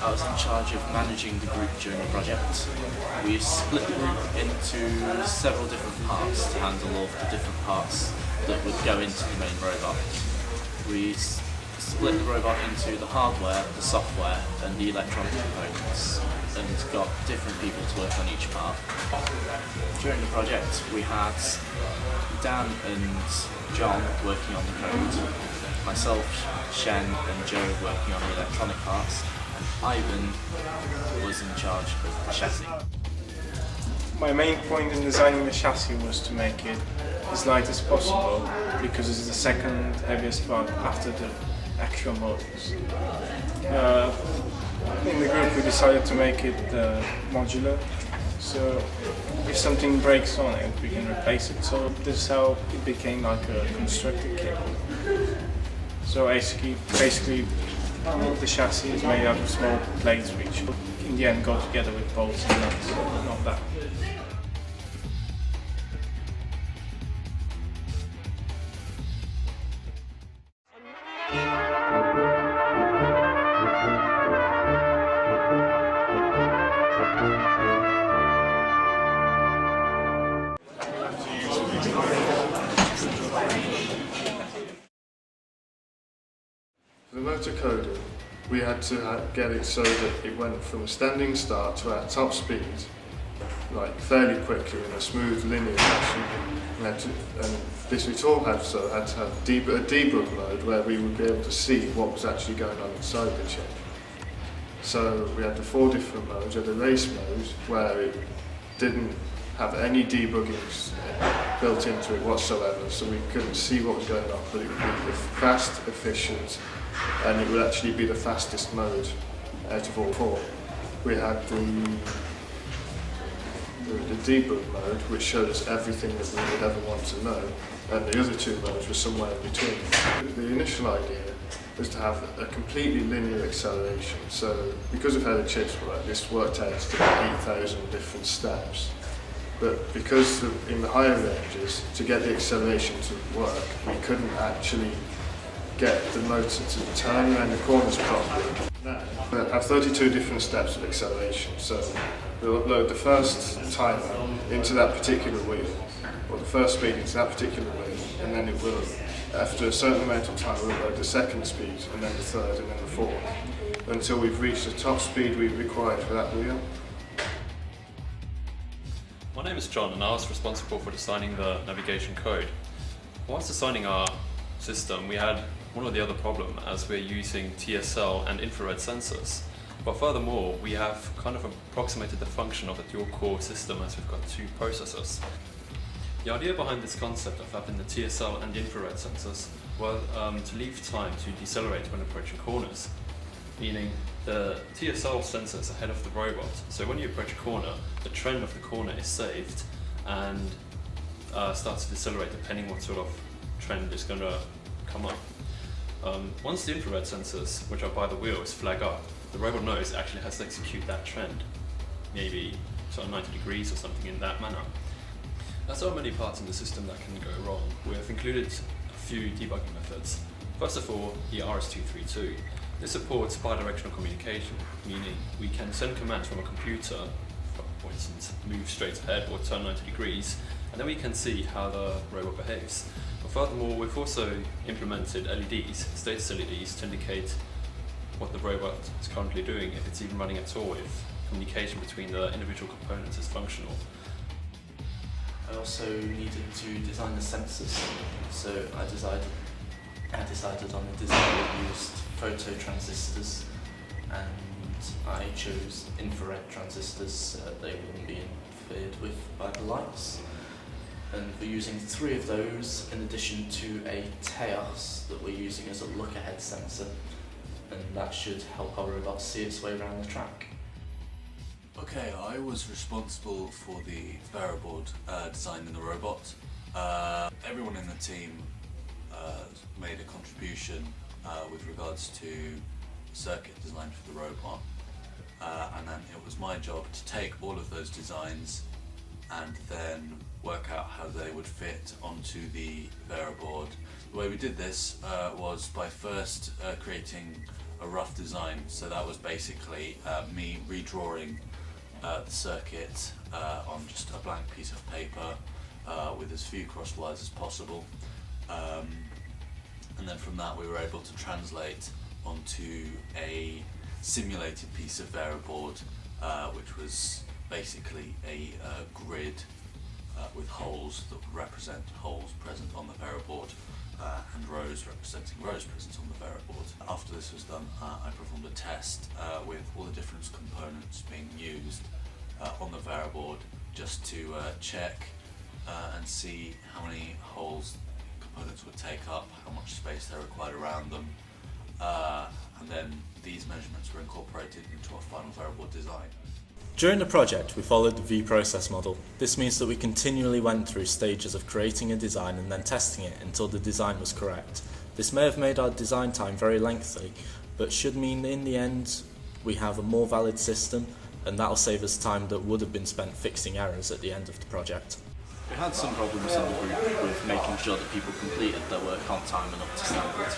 I was in charge of managing the group during the project. We split the group into several different parts to handle all of the different parts that would go into the main robot. We split the robot into the hardware, the software and the electronic components, and got different people to work on each part. During the project we had Dan and John working on the code, myself, Shen and Joe working on the electronic parts, and Ivan was in charge of the chassis. My main point in designing the chassis was to make it as light as possible, because it's the second heaviest part after the actual motors. In the group we decided to make it modular, so if something breaks on it we can replace it. So this is how it became like a constructed kit. So basically the chassis is made out of small plates which in the end go together with bolts and nuts, not that. For the motor coding, we had to get it so that it went from a standing start to our top speed, like fairly quickly in a smooth linear fashion. And this we all had, so had to have a debug mode where we would be able to see what was actually going on inside the chip. So we had the 4 different modes. We had the race mode where it didn't have any debugging built into it whatsoever, so we couldn't see what was going on, but it would be fast, efficient, and it would actually be the fastest mode out of all 4. We had the debug mode, which showed us everything that we would ever want to know, and the other 2 modes were somewhere in between. The initial idea was to have a completely linear acceleration, so because of how the chips work, this worked out to be 8,000 different steps. But because in the higher ranges, to get the acceleration to work, we couldn't actually get the motor to turn around the corners properly. Now, we have 32 different steps of acceleration, so we'll upload the first timer into that particular wheel, or the first speed into that particular wheel, and then it will, after a certain amount of time, we'll upload the second speed, and then the third, and then the fourth, until we've reached the top speed we required for that wheel. My name is John and I was responsible for designing the navigation code. Whilst designing our system, we had one or the other problem as we're using TSL and infrared sensors. But furthermore, we have kind of approximated the function of a dual-core system as we've got 2 processors. The idea behind this concept of having the TSL and the infrared sensors was to leave time to decelerate when approaching corners, meaning the TSL sensors ahead of the robot, so when you approach a corner, the trend of the corner is saved and starts to decelerate depending what sort of trend is going to come up. Once the infrared sensors, which are by the wheels, flag up, the robot knows it actually has to execute that trend, maybe sort of 90 degrees or something in that manner. There are so many parts in the system that can go wrong. We have included a few debugging methods. First of all, the RS-232. This supports bidirectional communication, meaning we can send commands from a computer, for instance, move straight ahead or turn 90 degrees, and then we can see how the robot behaves. But furthermore, we've also implemented LEDs, status LEDs, to indicate what the robot is currently doing, if it's even running at all, if communication between the individual components is functional. I also needed to design the sensors, so I decided on a design that used photo transistors, and I chose infrared transistors so that they wouldn't be interfered with by the lights. And we're using 3 of those in addition to a TEOS that we're using as a look-ahead sensor, and that should help our robot see its way around the track. Okay, I was responsible for the variaboard design in the robot. Everyone in the team made a contribution with regards to circuit design for the robot, and then it was my job to take all of those designs and then work out how they would fit onto the variaboard. The way we did this was by first creating a rough design. So that was basically me redrawing the circuit on just a blank piece of paper with as few cross wires as possible. And then from that we were able to translate onto a simulated piece of Veroboard, which was basically a grid with holes that would represent holes present on the Veroboard and rows representing rows present on the Veroboard. After this was done, I performed a test with all the different components being used on the Veroboard, just to check and see how many holes components would take up, how much space they required around them, and then these measurements were incorporated into our final Veroboard design. During the project, we followed the V-process model. This means that we continually went through stages of creating a design and then testing it until the design was correct. This may have made our design time very lengthy, but should mean in the end we have a more valid system, and that'll save us time that would have been spent fixing errors at the end of the project. We had some problems in the group with making sure that people completed their work on time and up to standard,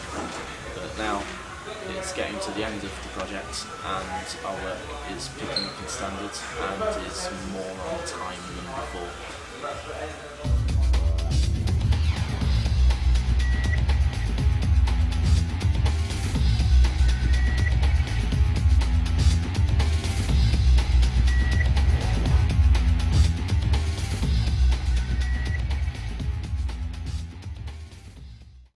but now it's getting to the end of the project and our work is picking up in standards and is more on time than before.